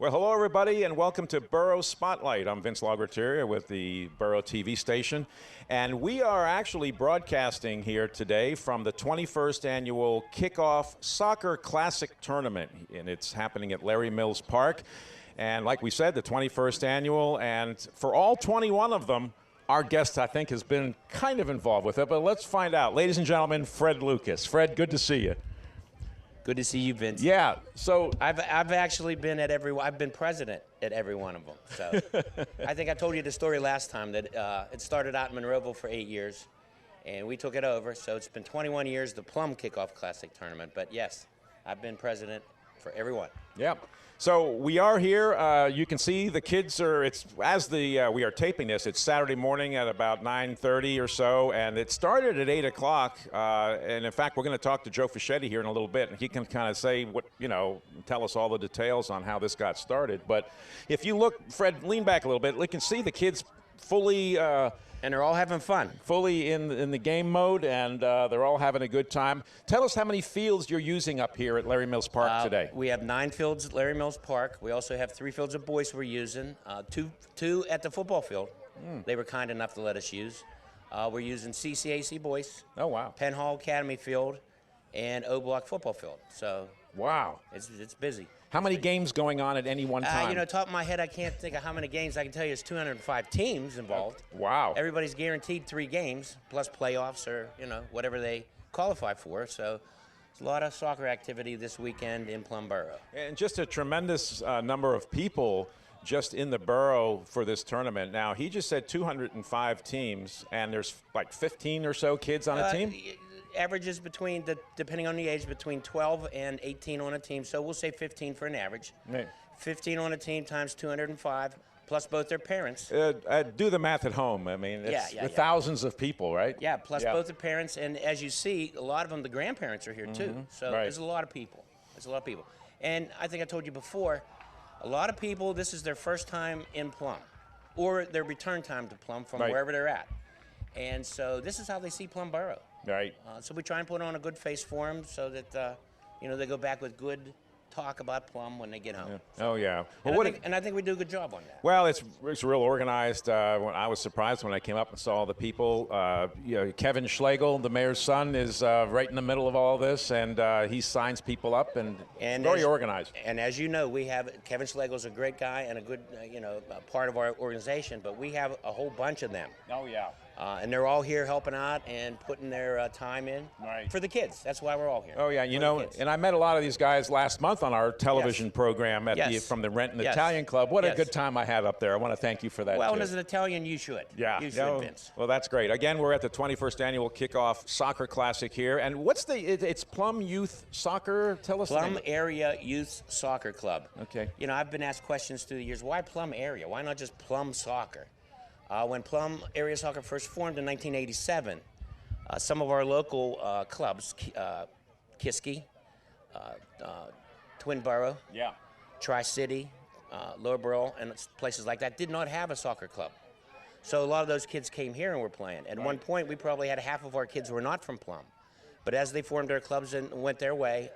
Well, hello, everybody, and welcome to Boro Spotlight. I'm Vince Lagratiera with the Boro TV station, and we are actually broadcasting here today from the 21st Annual Kickoff Soccer Classic Tournament, and it's happening at Larry Mills Park. And like we said, the 21st Annual, and for all 21 of them, our guest, I think, has been kind of involved with it, but let's find out. Ladies and gentlemen, Fred Lucas. Fred, good to see you. Good to see you, Vince. Yeah, so I've actually been at I've been president at every one of them. So I think I told you the story last time that it started out in Monroeville for 8 years, and we took it over. So it's been 21 years, the Plum Kickoff Classic Tournament. But yes, I've been president for every one. Yeah. So we are here. You can see the kids are. It's as we are taping this. It's Saturday morning at about 9:30 or so, and it started at 8 o'clock. And in fact, we're going to talk to Joe Fischetti here in a little bit, and he can kind of say tell us all the details on how this got started. But if you look, Fred, lean back a little bit. We can see the kids fully. And they're all having fun. Fully in the game mode, and they're all having a good time. Tell us how many fields you're using up here at Larry Mills Park today. We have 9 fields at Larry Mills Park. We also have 3 fields of boys we're using, two at the football field. They were kind enough to let us use. We're using CCAC boys. Oh, wow. Penn Hall Academy field and O Block football field. So wow. It's busy. How many games going on at any one time? Top of my head, I can't think of how many games. I can tell you it's 205 teams involved. Wow. Everybody's guaranteed 3 games, plus playoffs or, whatever they qualify for. So it's a lot of soccer activity this weekend in Plum Boro. And just a tremendous number of people just in the borough for this tournament. Now, he just said 205 teams, and there's like 15 or so kids on a team? Averages depending on the age, between 12 and 18 on a team. So we'll say 15 for an average. Right. 15 on a team times 205, plus both their parents. Do the math at home. I mean, it's thousands of people, right? Yeah, plus both the parents. And as you see, a lot of them, the grandparents are here too. So there's a lot of people. And I think I told you before, a lot of people, this is their first time in Plum, or their return time to Plum from wherever they're at. And so this is how they see Plum Boro. Right. So we try and put on a good face for them so that, they go back with good talk about Plum when they get home. Yeah. Oh, yeah. Well, I think we do a good job on that. Well, it's real organized. I was surprised when I came up and saw all the people. Kevin Schlegel, the mayor's son, is right in the middle of all this, and he signs people up and very organized. And as you know, we have Kevin Schlegel's a great guy and a good, part of our organization, but we have a whole bunch of them. Oh, yeah. And they're all here helping out and putting their time in for the kids. That's why we're all here. Oh, yeah. And I met a lot of these guys last month on our television program from the Renton Italian Club. What a good time I had up there. I want to thank you for that. Well, and as an Italian, you should. Yeah. You should, Vince. Well, that's great. Again, we're at the 21st Annual Kickoff Soccer Classic here. And it's Plum Youth Soccer? Tell us. Plum Area Youth Soccer Club. Okay. I've been asked questions through the years. Why Plum Area? Why not just Plum Soccer? When Plum Area Soccer first formed in 1987, some of our local clubs, Kiski, Twin Borough, Tri-City, Lower Borough, and places like that did not have a soccer club. So a lot of those kids came here and were playing. At one point, we probably had half of our kids who were not from Plum. But as they formed their clubs and went their way,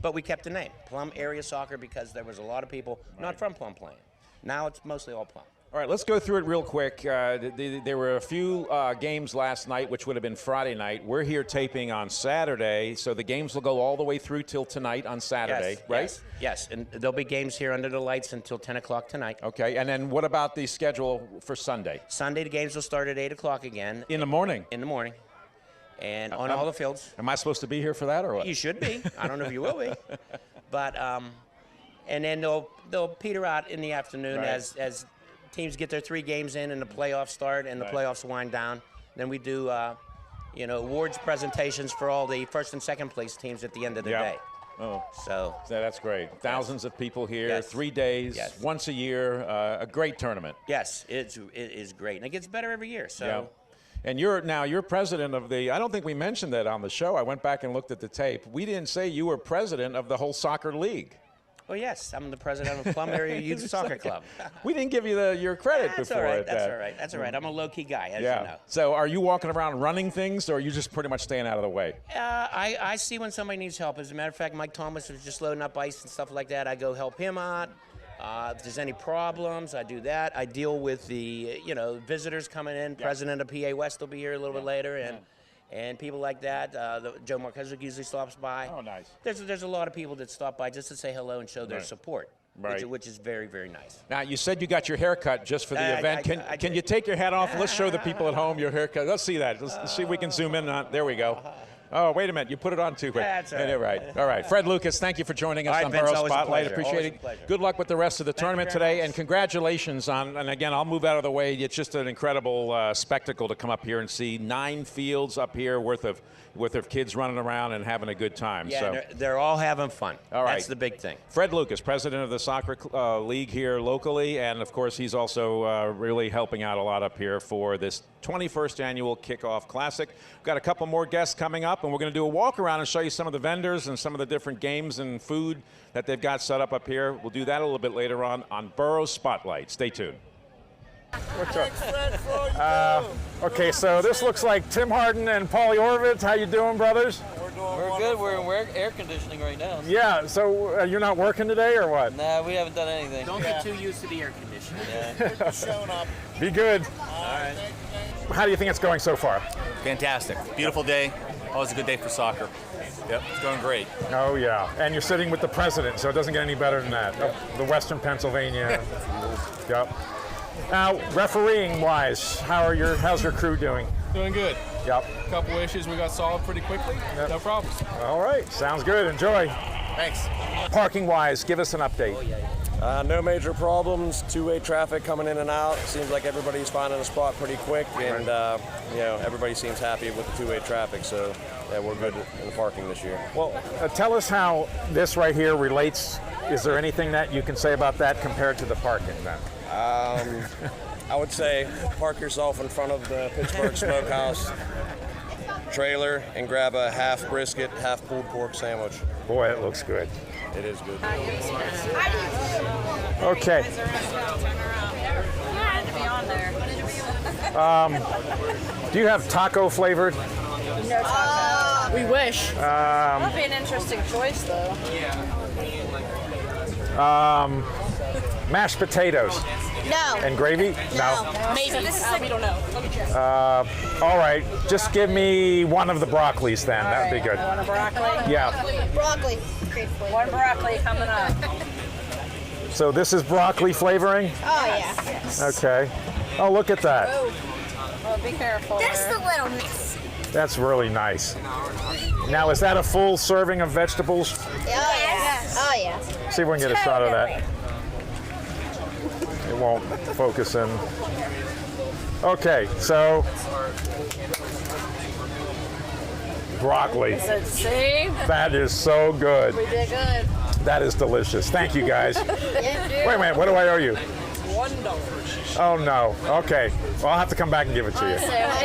but we kept the name, Plum Area Soccer, because there was a lot of people not from Plum playing. Now it's mostly all Plum. All right, let's go through it real quick. There were a few games last night, which would have been Friday night. We're here taping on Saturday, so the games will go all the way through till tonight on Saturday, right? Yes, and there'll be games here under the lights until 10 o'clock tonight. Okay, and then what about the schedule for Sunday? Sunday, the games will start at 8 o'clock again. In the morning? In the morning. And on all the fields. Am I supposed to be here for that or what? You should be. I don't know if you will be. But, and then they'll peter out in the afternoon as teams get their 3 games in and the playoffs start and the playoffs wind down. Then we do, awards presentations for all the first and second place teams at the end of the day. Oh, so that's great. Thousands of people here, 3 days, once a year, a great tournament. Yes, it is great, and it gets better every year. So. Yeah. And you're president of the, I don't think we mentioned that on the show. I went back and looked at the tape. We didn't say you were president of the whole soccer league. Oh, yes, I'm the president of Plum Area Youth Soccer Club. We didn't give you your credit That's before. All right. That's all right. I'm a low-key guy, as you know. So are you walking around running things, or are you just pretty much staying out of the way? I see when somebody needs help. As a matter of fact, Mike Thomas was just loading up ice and stuff like that. I go help him out. If there's any problems, I do that. I deal with the, visitors coming in. Yeah. President of PA West will be here a little bit later, and people like that. Joe Marquez usually stops by. Oh, nice. There's a lot of people that stop by just to say hello and show their support, which is very, very nice. Now, you said you got your hair cut just for the event. Can you take your hat off? Let's show the people at home your haircut. Let's see that. Let's see if we can zoom in on. There we go. Oh, wait a minute. You put it on too quick. That's all right. All right. Fred Lucas, thank you for joining us on Vince, Borough Spotlight. Appreciate it. Pleasure. Good luck with the rest of the tournament today, and congratulations on, and again, I'll move out of the way. It's just an incredible spectacle to come up here and see 9 fields up here worth of kids running around and having a good time. Yeah, so they're all having fun. All right. That's the big thing. Fred Lucas, president of the soccer league here locally, and of course he's also really helping out a lot up here for this 21st annual Kickoff Classic. We've got a couple more guests coming up, and we're going to do a walk around and show you some of the vendors and some of the different games and food that they've got set up here. We'll do that a little bit later on Borough Spotlight. Stay tuned. What's up? Okay, so this looks like Tim Harden and Paulie Horvitz. How you doing, brothers? We're good. We're in air conditioning right now. Yeah, so you're not working today or what? Nah, we haven't done anything. Don't get too used to the air conditioning. Yeah. Showing up. Be good. All right. How do you think it's going so far? Fantastic. Beautiful day. Always a good day for soccer. Yep, it's going great. Oh, yeah. And you're sitting with the president, so it doesn't get any better than that. The Western Pennsylvania. Yep. Now, refereeing-wise, how's your crew doing? Doing good. Yep. A couple issues we got solved pretty quickly. Yep. No problems. All right. Sounds good. Enjoy. Thanks. Parking-wise, give us an update. No major problems. Two-way traffic coming in and out. Seems like everybody's finding a spot pretty quick, and everybody seems happy with the two-way traffic. So, yeah, we're good in the parking this year. Well, tell us how this right here relates. Is there anything that you can say about that compared to the parking then? I would say park yourself in front of the Pittsburgh Smokehouse trailer and grab a half brisket, half pulled pork sandwich. Boy, it looks good. It is good. Okay. Do you have taco flavored? No taco. We wish. That'd be an interesting choice, though. Mashed potatoes. No. And gravy? No. Maybe. We don't know. All right. Just give me one of the broccolis then. That would be good. One of broccoli? Yeah. Broccoli. One broccoli coming up. So this is broccoli flavoring? Oh, yeah. Okay. Oh, look at that. Oh, be careful. That's the littleness. That's really nice. Now, is that a full serving of vegetables? Oh, yes. Oh, yeah. See if we can get a shot of that. It won't focus in. Okay, so broccoli. See? That is so good. We did good. That is delicious. Thank you, guys. Wait a minute, what do I owe you? $1. Oh, no. Okay. Well, I'll have to come back and give it to you.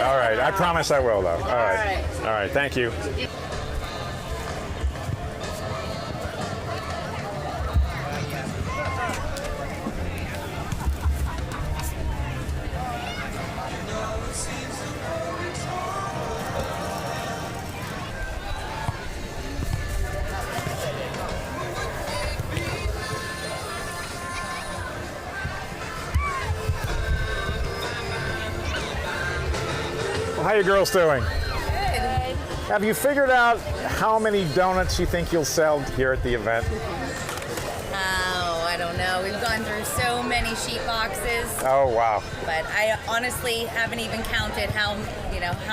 All right. I promise I will, though. All right. All right. Thank you. How you girls doing? Good. Have you figured out how many donuts you think you'll sell here at the event? Oh, I don't know. We've gone through so many sheet boxes. Oh, wow. But I honestly haven't even counted how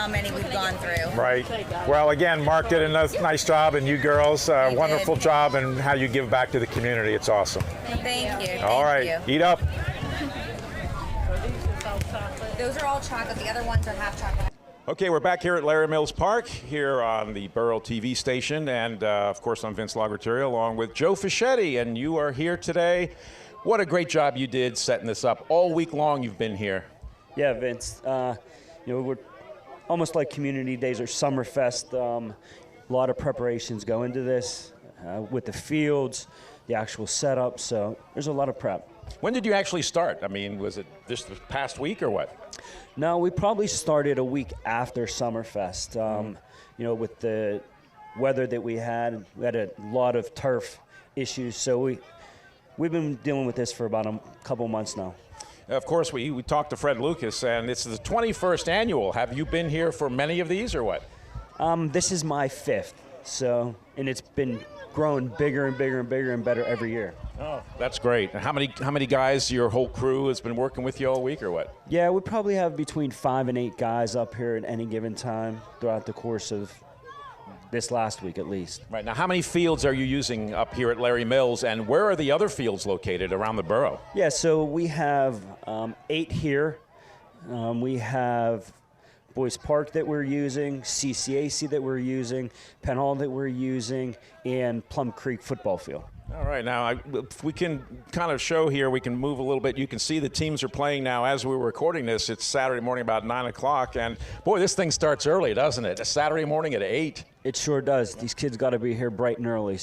many we've gone through. Right. Well, again, Mark did a nice job, and you girls, wonderful job, and how you give back to the community. It's awesome. Thank you. All right. Eat up. Those are all chocolate. The other ones are half chocolate. Okay, we're back here at Larry Mills Park, here on the Borough TV station, and of course I'm Vince Lagratieri along with Joe Fischetti, and you are here today. What a great job you did setting this up. All week long you've been here. Yeah, Vince. We're almost like community days or Summerfest. A lot of preparations go into this with the fields, the actual setup, so there's a lot of prep. When did you actually start? I mean, was it this past week or what? No, we probably started a week after Summerfest. With the weather that we had a lot of turf issues, so we we've been dealing with this for about a couple months now. Of course, we talked to Fred Lucas, and it's the 21st annual. Have you been here for many of these, or what? This is my 5th, and it's been growing bigger and bigger and bigger and better every year. Oh, that's great. And how many guys, your whole crew has been working with you all week, or what? Yeah, we probably have between 5 and 8 guys up here at any given time throughout the course of this last week at least. Right. Now, how many fields are you using up here at Larry Mills, and where are the other fields located around the borough? Yeah, so we have 8 here. We have Boys Park that we're using, CCAC that we're using, Penn Hall that we're using, and Plum Creek football field. All right, now if we can kind of show here, we can move a little bit. You can see the teams are playing now as we were recording this. It's Saturday morning about 9 o'clock, and boy, this thing starts early, doesn't it? It's Saturday morning at 8. It sure does. These kids got to be here bright and early,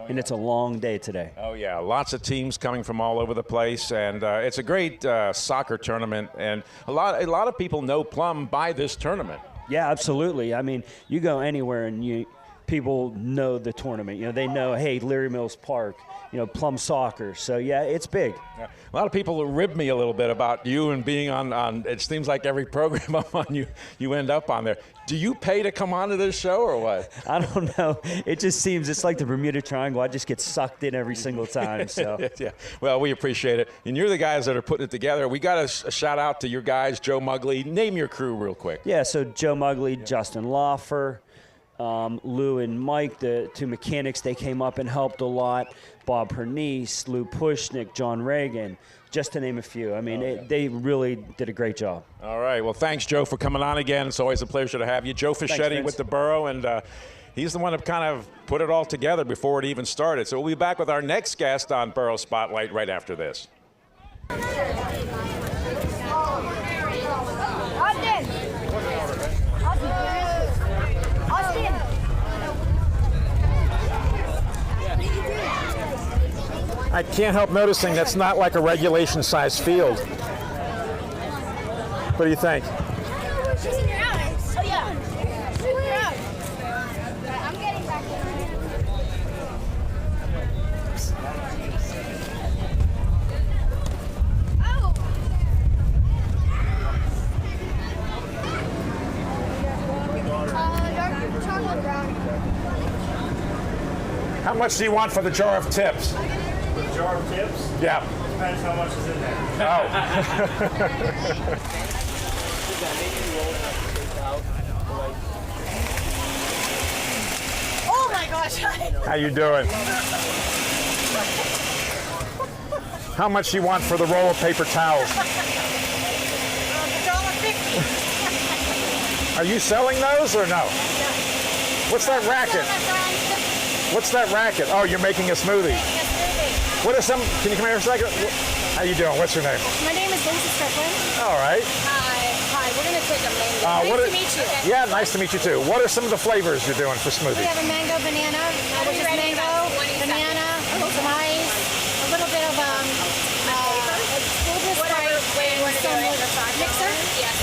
and it's a long day today. Oh, yeah, lots of teams coming from all over the place, and it's a great soccer tournament, and a lot of people know Plum by this tournament. Yeah, absolutely. I mean, you go anywhere and people know the tournament. You know, they know, hey, Larry Mills Park, Plum Soccer. So, yeah, it's big. Yeah. A lot of people rib me a little bit about you and being on it seems like every program I'm on, you end up on there. Do you pay to come onto this show or what? I don't know. It just seems it's like the Bermuda Triangle. I just get sucked in every single time. So. Yeah. Well, we appreciate it. And you're the guys that are putting it together. We got a shout out to your guys, Joe Mugley. Name your crew real quick. Yeah, so Joe Mugley, Justin Loffer, Lou and Mike, the 2 mechanics, they came up and helped a lot. Bob Pernice, Lou Pushnick, John Reagan, just to name a few. I mean, they really did a great job. All right. Well, thanks, Joe, for coming on again. It's always a pleasure to have you. Joe Fischetti with the Borough, and he's the one that kind of put it all together before it even started. So we'll be back with our next guest on Borough Spotlight right after this. I can't help noticing that's not like a regulation-sized field. What do you think? She's in your house. Oh, yeah. She's in your house. I'm getting back there. Oh! Dark chocolate brownie. How much do you want for the jar of tips? The jar of tips? Yeah. Depends how much is in there. Oh. Oh my gosh. How you doing? How much do you want for the roll of paper towels? $1.50. Are you selling those or no? What's that racket? What's that racket? Oh, you're making a smoothie. What are some? Can you come here for a second? How you doing? What's your name? My name is Lindsay Strickland. All right. Hi. We're gonna take a mango. Nice to meet you. Yeah, nice to meet you too. What are some of the flavors you're doing for smoothies? We have a mango banana, which is mango, banana, some ice, a little bit of Sprite and some mixer.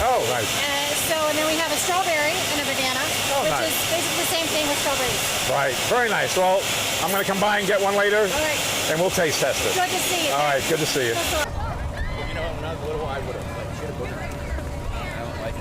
Oh, nice. And then we have a strawberry and a banana, which is basically the same thing with strawberries. Right. Very nice. Well, I'm going to come by and get one later, and we'll taste test it. Good to see you. All right. Good to see you. You know, when I was little, I would have should have boogered. I don't like it.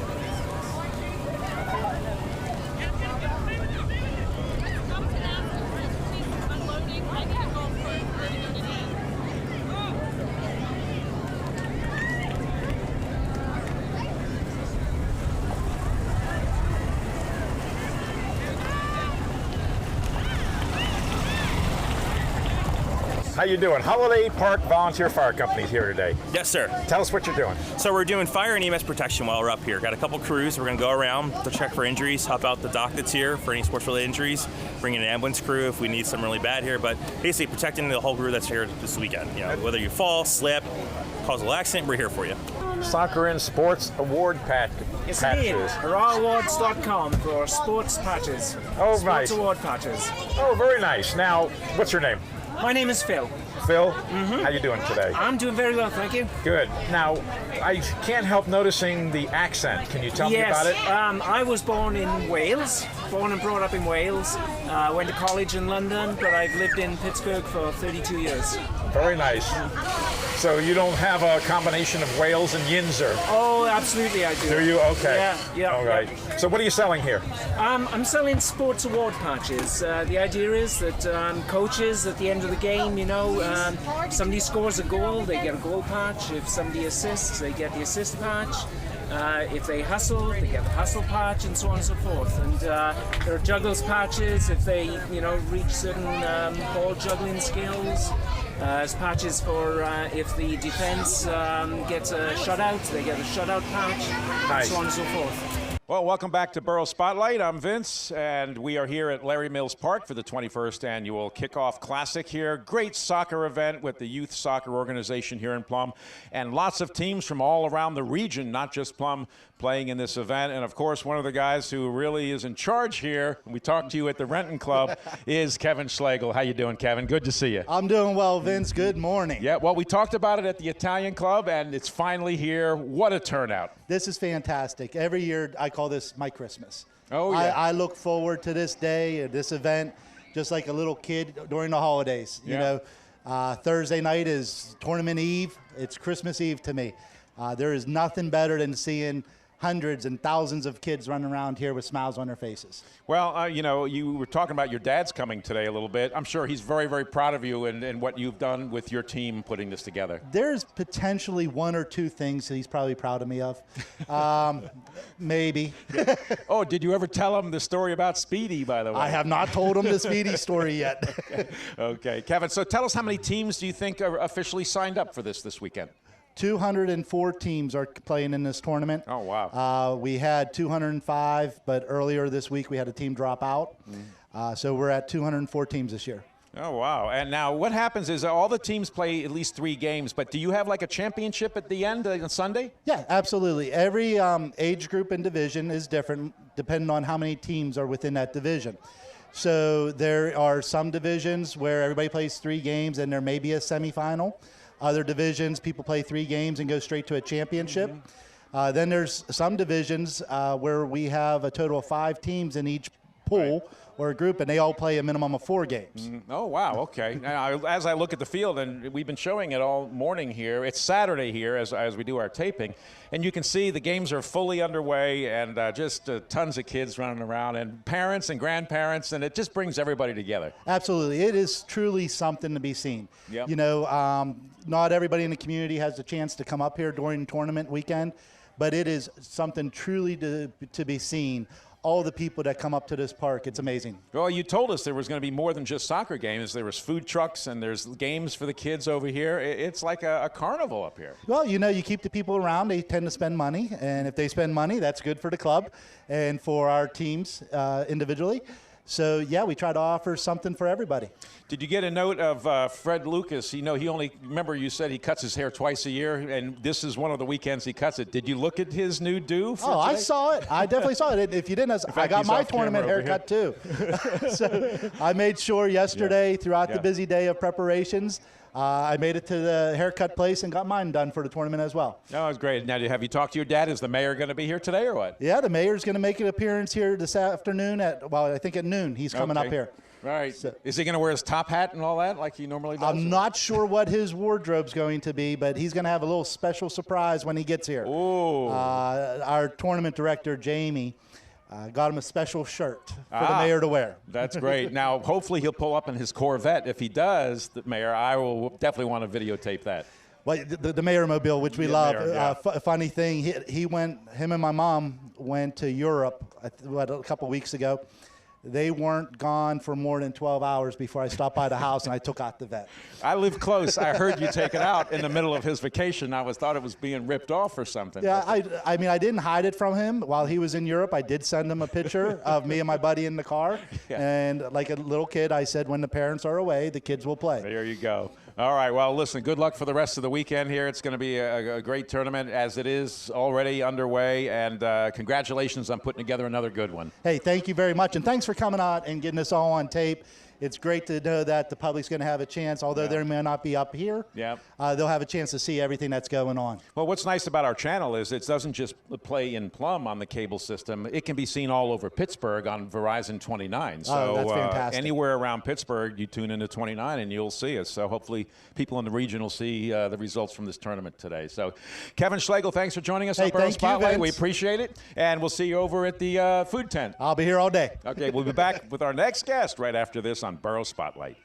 How you doing? Holiday Park Volunteer Fire Company here today. Yes, sir. Tell us what you're doing. So we're doing fire and EMS protection while we're up here. Got a couple crews. We're going to go around to check for injuries, help out the doc that's here for any sports-related injuries, bring in an ambulance crew if we need something really bad here, but basically protecting the whole crew that's here this weekend. You know, whether you fall, slip, cause an accident, we're here for you. Soccer and Sports Award patches. RAWawards.com for sports patches. Oh, sports nice. Award patches. Oh, very nice. Now, what's your name? My name is Phil. Phil, how you doing today? I'm doing very well, thank you. Good. Now, I can't help noticing the accent. Can you tell me about it? I was born in Wales, born and brought up in Wales. Went to college in London, but I've lived in Pittsburgh for 32 years. Very nice. So you don't have a combination of Wales and Yinzer? Oh, absolutely I do. Do you? Okay. Yeah. All right. So what are you selling here? I'm selling sports award patches. The idea is that coaches at the end of the game, if somebody scores a goal, they get a goal patch. If somebody assists, they get the assist patch. If they hustle, they get the hustle patch, and so on and so forth. And there are juggles patches if they, reach certain ball juggling skills. As patches for if the defense gets a shutout, they get a shutout patch, and so on and so forth. Well, welcome back to Borough Spotlight. I'm Vince, and we are here at Larry Mills Park for the 21st Annual Kickoff Classic here. Great soccer event with the youth soccer organization here in Plum, and lots of teams from all around the region, not just Plum, playing in this event. And, of course, one of the guys who really is in charge here, we talked to you at the Renton Club, is Kevin Schlegel. How you doing, Kevin? Good to see you. I'm doing well, Vince. Good morning. Yeah, well, we talked about it at the Italian Club, and it's finally here. What a turnout. This is fantastic. Every year I call this my Christmas. Oh, yeah. I look forward to this day, this event, just like a little kid during the holidays. You know, Thursday night is tournament eve. It's Christmas Eve to me. There is nothing better than seeing hundreds and thousands of kids running around here with smiles on their faces. Well, you were talking about your dad's coming today a little bit. I'm sure he's very, very proud of you and what you've done with your team putting this together. There's potentially one or two things that he's probably proud of me of. Maybe. Oh, did you ever tell him the story about Speedy, by the way? I have not told him the Speedy story yet. Okay. Kevin, so tell us how many teams do you think are officially signed up for this weekend? 204 teams are playing in this tournament. Oh, wow. We had 205, but earlier this week we had a team drop out. So we're at 204 teams this year. Oh, wow. And now what happens is all the teams play at least 3 games, but do you have like a championship at the end on Sunday? Yeah, absolutely. Every age group and division is different depending on how many teams are within that division. So there are some divisions where everybody plays 3 games and there may be a semifinal. Other divisions, people play 3 games and go straight to a championship. Then there's some divisions where we have a total of 5 teams in each pool or a group, and they all play a minimum of 4 games. Oh, wow, okay. Now, as I look at the field, and we've been showing it all morning here, it's Saturday here as we do our taping, and you can see the games are fully underway and just tons of kids running around and parents and grandparents, and it just brings everybody together. Absolutely. It is truly something to be seen. Yep. You know, not everybody in the community has the chance to come up here during tournament weekend, but it is something truly to be seen. All the people that come up to this park, it's amazing. Well, you told us there was going to be more than just soccer games. There was food trucks and there's games for the kids over here. It's like a carnival up here. Well, you know, you keep the people around. They tend to spend money, and if they spend money, that's good for the club and for our teams individually. So, yeah, we try to offer something for everybody. Did you get a note of Fred Lucas? You know, remember you said he cuts his hair twice a year, and this is one of the weekends he cuts it. Did you look at his new do for today? I saw it. I definitely saw it. If you didn't, I got my tournament haircut too. So I made sure yesterday, throughout the busy day of preparations, I made it to the haircut place and got mine done for the tournament as well. Oh, that's great. Now, have you talked to your dad? Is the mayor going to be here today or what? Yeah, the mayor's going to make an appearance here this afternoon I think at noon. He's coming up here. Right. So, is he going to wear his top hat and all that like he normally does? I'm not sure what his wardrobe's going to be, but he's going to have a little special surprise when he gets here. Ooh. Our tournament director, Jamie, got him a special shirt for the mayor to wear. That's great. Now, hopefully he'll pull up in his Corvette. If he does, the mayor, I will definitely want to videotape that. Well, the mayor mobile, which we love. Funny thing, him and my mom went to Europe a couple weeks ago. They weren't gone for more than 12 hours before I stopped by the house and I took out the vet. I live close. I heard you take it out in the middle of his vacation. I thought it was being ripped off or something. Yeah, I mean, I didn't hide it from him. While he was in Europe, I did send him a picture of me and my buddy in the car. Yeah. And like a little kid, I said, when the parents are away, the kids will play. There you go. All right, well, listen, good luck for the rest of the weekend here. It's going to be a great tournament, as it is already underway, and congratulations on putting together another good one. Hey, thank you very much, and thanks for coming out and getting us all on tape. it's great to know that the public's going to have a chance, although they may not be up here. Yeah. They'll have a chance to see everything that's going on. Well, what's nice about our channel is it doesn't just play in Plum on the cable system. It can be seen all over Pittsburgh on Verizon 29. So that's fantastic. Anywhere around Pittsburgh, you tune into 29 and you'll see us. So hopefully people in the region will see the results from this tournament today. So Kevin Schlegel, thanks for joining us on Borough Spotlight. We appreciate it. And we'll see you over at the food tent. I'll be here all day. Okay, we'll be back with our next guest right after this on Borough Spotlight.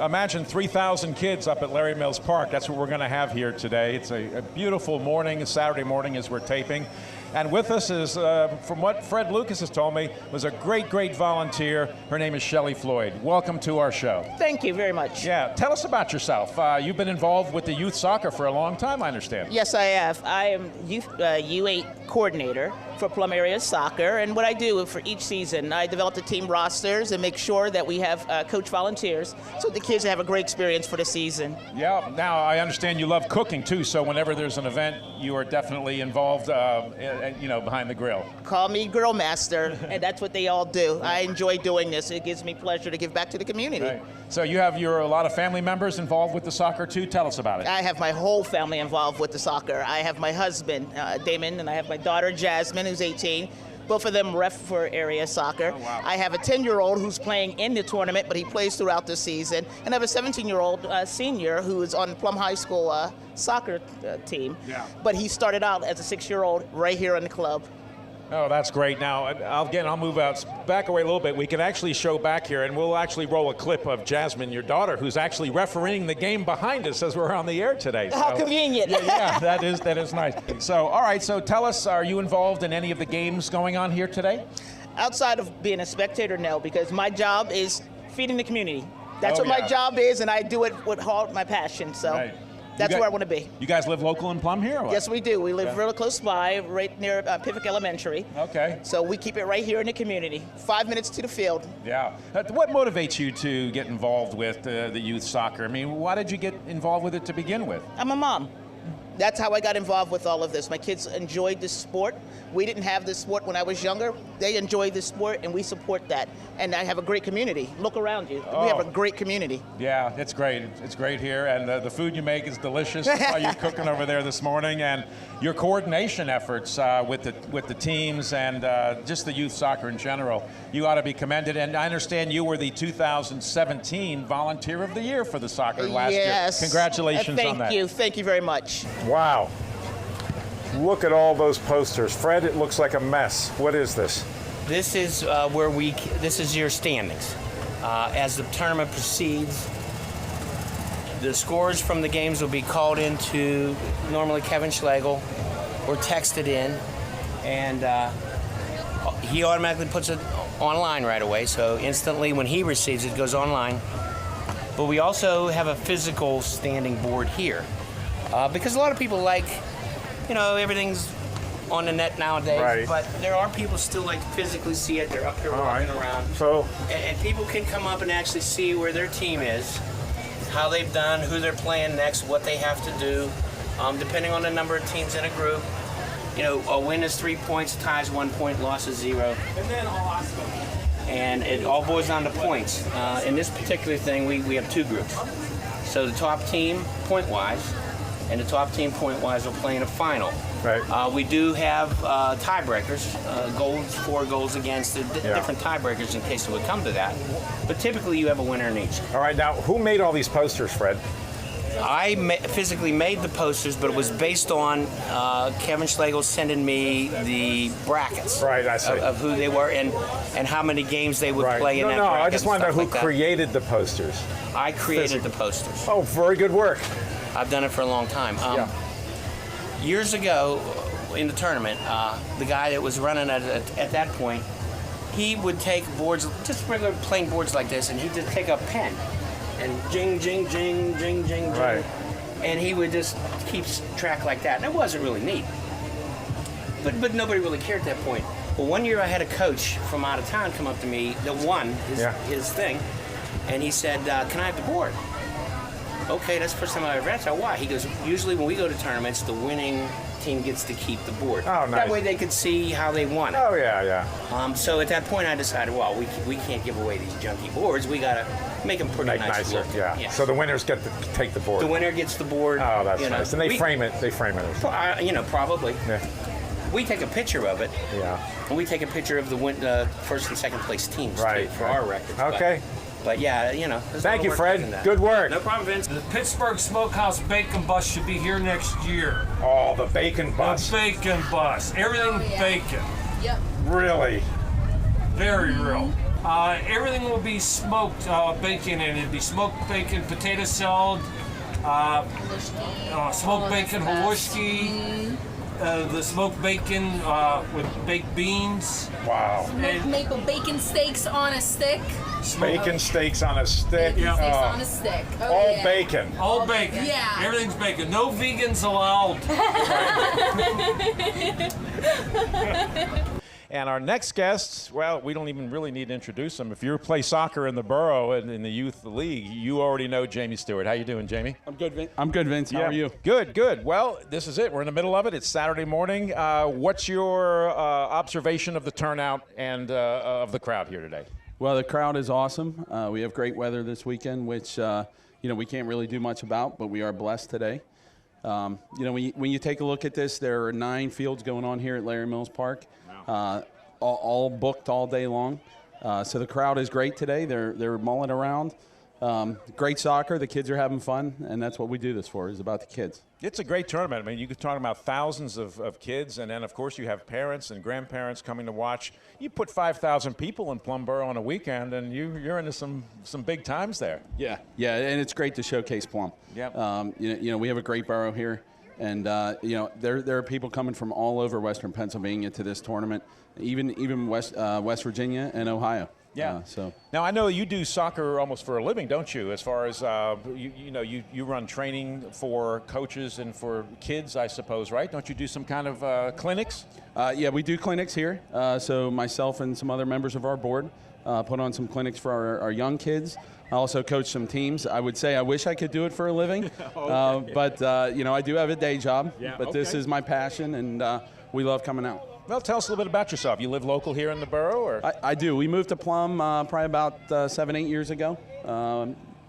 Imagine 3,000 kids up at Larry Mills Park. That's what we're going to have here today. It's a beautiful morning, a Saturday morning as we're taping. And with us is, from what Fred Lucas has told me, was a great, great volunteer. Her name is Shelley Floyd. Welcome to our show. Thank you very much. Yeah, tell us about yourself. You've been involved with the youth soccer for a long time, I understand. Yes, I have. I am youth U8 coordinator for Plum Area Soccer, and what I do for each season, I develop the team rosters and make sure that we have coach volunteers so the kids have a great experience for the season. Yeah, now I understand you love cooking too, so whenever there's an event, you are definitely involved, behind the grill. Call me Grill Master, and that's what they all do. I enjoy doing this. It gives me pleasure to give back to the community. Right. So you have a lot of family members involved with the soccer too? Tell us about it. I have my whole family involved with the soccer. I have my husband, Damon, and I have my daughter, Jasmine, who's 18. Both of them ref for area soccer. Oh, wow. I have a 10-year-old who's playing in the tournament, but he plays throughout the season. And I have a 17-year-old senior who is on Plum High School soccer team. Yeah. But he started out as a 6-year-old right here in the club. Oh, that's great. Now, I'll move back away a little bit. We can actually show back here, and we'll actually roll a clip of Jasmine, your daughter, who's actually refereeing the game behind us as we're on the air today. How convenient. Yeah, that is nice. So, all right, so tell us, are you involved in any of the games going on here today? Outside of being a spectator, no, because my job is feeding the community. That's what my job is, and I do it with all my passion. So. Right. That's where I want to be. You guys live local in Plum here? Or what? Yes, we do. We live really close by, right near Pivot Elementary. Okay. So we keep it right here in the community. 5 minutes to the field. Yeah. What motivates you to get involved with the youth soccer? I mean, why did you get involved with it to begin with? I'm a mom. That's how I got involved with all of this. My kids enjoyed this sport. We didn't have this sport when I was younger. They enjoy this sport, and we support that. And I have a great community. Look around you. We have a great community. Yeah, it's great. It's great here, and the food you make is delicious. While you're cooking over there this morning, and your coordination efforts with the teams and just the youth soccer in general, you ought to be commended. And I understand you were the 2017 Volunteer of the Year for the soccer last year. Congratulations on that. Thank you very much. Wow. Look at all those posters. Fred, it looks like a mess. What is this? This is this is your standings. As the tournament proceeds, the scores from the games will be called into normally Kevin Schlegel or texted in, and he automatically puts it online right away. So instantly when he receives it, it goes online. But we also have a physical standing board here because a lot of people like, everything's on the net nowadays, right. But there are people still like to physically see it. They're up here walking around. So, and people can come up and actually see where their team is, how they've done, who they're playing next, what they have to do, depending on the number of teams in a group. A win is 3 points, ties 1 point, loss is 0. And it all boils down to points. In this particular thing, we have 2 groups. So the top team, point-wise, and the top team, point-wise, will play in a final. Right. We do have tiebreakers, 4 goals against, different tiebreakers in case it would come to that. But typically, you have a winner in each. All right, now, who made all these posters, Fred? I physically made the posters, but it was based on Kevin Schlegel sending me the brackets of who they were and how many games they would play in that bracket. I just want to know who created the posters. I created the posters. Oh, very good work. I've done it for a long time. Years ago in the tournament, the guy that was running at that point, he would take boards, just regular plain boards like this, and he'd just take a pen and jing, jing, jing, jing, jing, jing. Right. And he would just keep track like that. And it wasn't really neat. But nobody really cared at that point. Well, one year I had a coach from out of town come up to me that won his thing, and he said, "Can I have the board?" okay, that's the first time I ever asked. Why? He goes, usually when we go to tournaments, the winning team gets to keep the board. Oh, nice. That way they could see how they won it. Oh, yeah. So at that point, I decided, well, we can't give away these junky boards. We got to make them pretty nice. Nicer, yeah. So the winners get to take the board. The winner gets the board. Oh, that's nice. And they frame it. They frame it. Probably. Yeah. We take a picture of it. Yeah. And we take a picture of the first and second place teams too, for our records. Okay. But yeah, Thank you, Fred. Good work. No problem, Vince. The Pittsburgh Smokehouse Bacon Bus should be here next year. Oh, the bacon bus. The bacon bus. Everything bacon. Yep. Really? Very real. Everything will be smoked bacon, and it'll be smoked bacon, potato salad, smoked bacon halushki, the smoked bacon with baked beans. Wow. Smoked maple bacon steaks on a stick. Bacon steaks on a stick. Bacon steaks on a stick. Oh, all yeah. bacon. All bacon. Yeah. Everything's bacon. No vegans allowed. And our next guest, well, we don't even really need to introduce him. If you play soccer in the borough and in the youth league, you already know Jamie Stewart. How you doing, Jamie? I'm good, Vince. I'm good, Vince. How are you? Good, good. Well, this is it. We're in the middle of it. It's Saturday morning. What's your observation of the turnout and of the crowd here today? Well, the crowd is awesome. We have great weather this weekend, which we can't really do much about, but we are blessed today. When you take a look at this, there are 9 fields going on here at Larry Mills Park. All booked all day long. So the crowd is great today. They're mulling around. Great soccer. The kids are having fun, and that's what we do this for, is about the kids. It's a great tournament. I mean, you could talk about thousands of kids, and then, of course, you have parents and grandparents coming to watch. You put 5,000 people in Plum Boro on a weekend, and you're into some big times there. Yeah, and it's great to showcase Plum. Yeah. We have a great borough here. And, there are people coming from all over Western Pennsylvania to this tournament, even West Virginia and Ohio. Yeah. So now I know you do soccer almost for a living, don't you? As far as you run training for coaches and for kids, I suppose, right? Don't you do some kind of clinics? Yeah, we do clinics here. So myself and some other members of our board put on some clinics for our young kids. I also coach some teams. I would say I wish I could do it for a living, but I do have a day job. Yeah, but this is my passion, and we love coming out. Well, tell us a little bit about yourself. You live local here in the borough, or? I do. We moved to Plum probably about 7-8 years ago,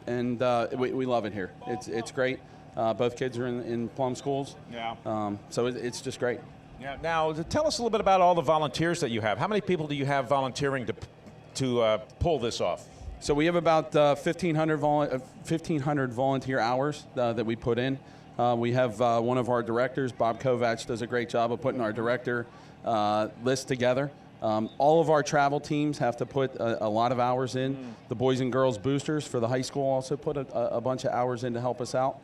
and we love it here. It's great. Both kids are in Plum schools. Yeah. So it's just great. Yeah. Now, tell us a little bit about all the volunteers that you have. How many people do you have volunteering to pull this off? So we have about 1,500 volunteer hours that we put in. We have one of our directors, Bob Kovacs, does a great job of putting our director list together. All of our travel teams have to put a lot of hours in. The boys and girls boosters for the high school also put a bunch of hours in to help us out.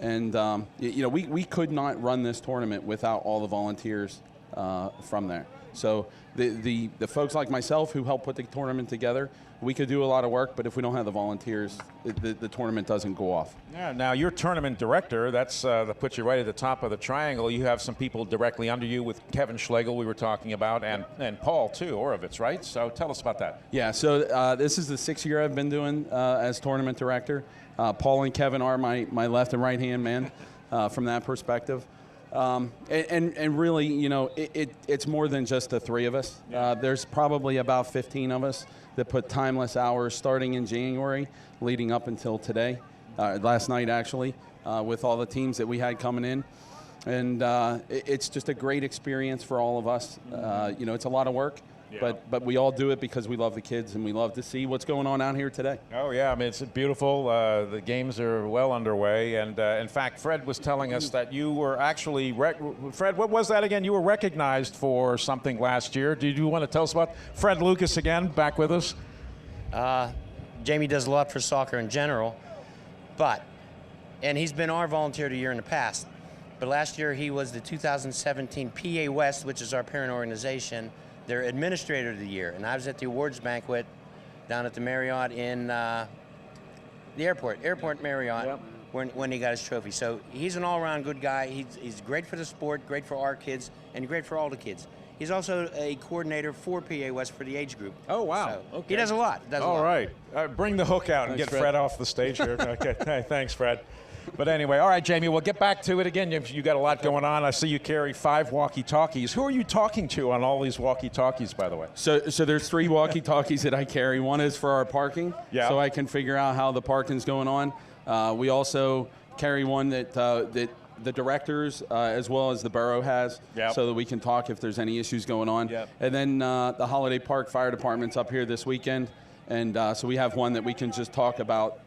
And we could not run this tournament without all the volunteers from there. So the folks like myself who help put the tournament together, we could do a lot of work, but if we don't have the volunteers, the tournament doesn't go off. Yeah. Now, you're tournament director. That puts you right at the top of the triangle. You have some people directly under you with Kevin Schlegel we were talking about, and Paul, too, Orovitz, right? So tell us about that. Yeah, so this is the 6th year I've been doing as tournament director. Paul and Kevin are my left and right-hand man from that perspective. And really, it's more than just the 3 of us. There's probably about 15 of us that put timeless hours starting in January, leading up until today, last night actually, with all the teams that we had coming in. And it's just a great experience for all of us. It's a lot of work. Yeah. But we all do it because we love the kids and we love to see what's going on out here today. Oh, yeah. I mean, it's beautiful. The games are well underway. And, in fact, Fred was telling us that you were actually Fred, what was that again? You were recognized for something last year. Did you want to tell us about Fred Lucas again, back with us? Jamie does a lot for soccer in general, and he's been our volunteer of the year in the past. But last year he was the 2017 PA West, which is our parent organization, their administrator of the year. And I was at the awards banquet down at the Marriott in the airport Marriott, yep, when he got his trophy. So he's an all-around good guy. He's great for the sport, great for our kids, and great for all the kids. He's also a coordinator for PA West for the age group. Oh, wow. So Okay. he does a lot. All right. Bring the hook out and Thanks, get Fred off the stage here. Okay. Hey, thanks, Fred. But anyway, all right, Jamie, we'll get back to it again. You got a lot going on. I see you carry 5 walkie-talkies. Who are you talking to on all these walkie-talkies, by the way? So there's 3 walkie-talkies that I carry. One is for our parking, so I can figure out how the parking's going on. We also carry one that the directors as well as the borough has, so that we can talk if there's any issues going on. And then the Holiday Park Fire Department's up here this weekend. And so we have one that we can just talk about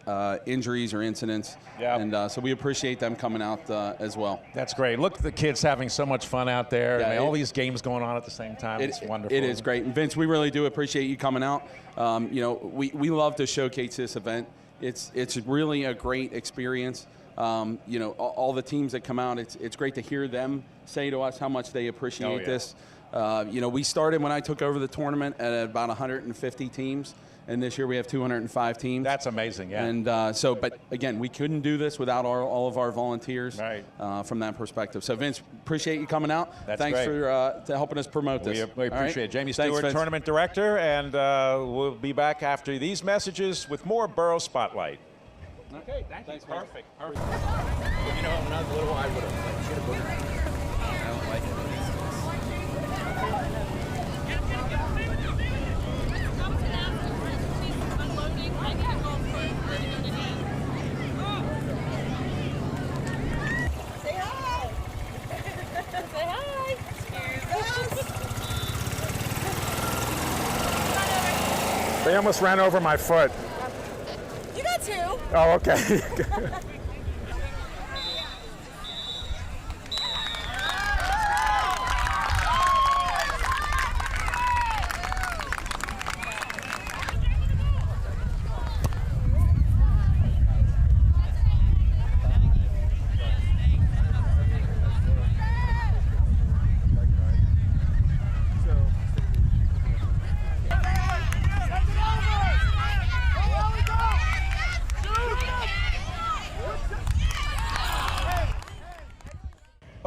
injuries or incidents. And so we appreciate them coming out as well. That's great. Look at the kids having so much fun out there. I mean, all these games going on at the same time. It's wonderful. It is great. And Vince, we really do appreciate you coming out. You know, we love to showcase this event. It's really a great experience. You know, all the teams that come out, it's great to hear them say to us how much they appreciate this. You know, we started when I took over the tournament at about 150 teams. And this year we have 205 teams. That's amazing, yeah. And but again, we couldn't do this without all of our volunteers from that perspective. So Vince, appreciate you coming out. Thanks for helping us promote this. We appreciate it. Jamie Thanks, Stewart, Vince. Tournament Director, and we'll be back after these messages with more Borough Spotlight. Okay, thanks. Perfect. You know, when I was little, I would have should have boogered. I don't like it. They almost ran over my foot. You got 2. Oh, okay.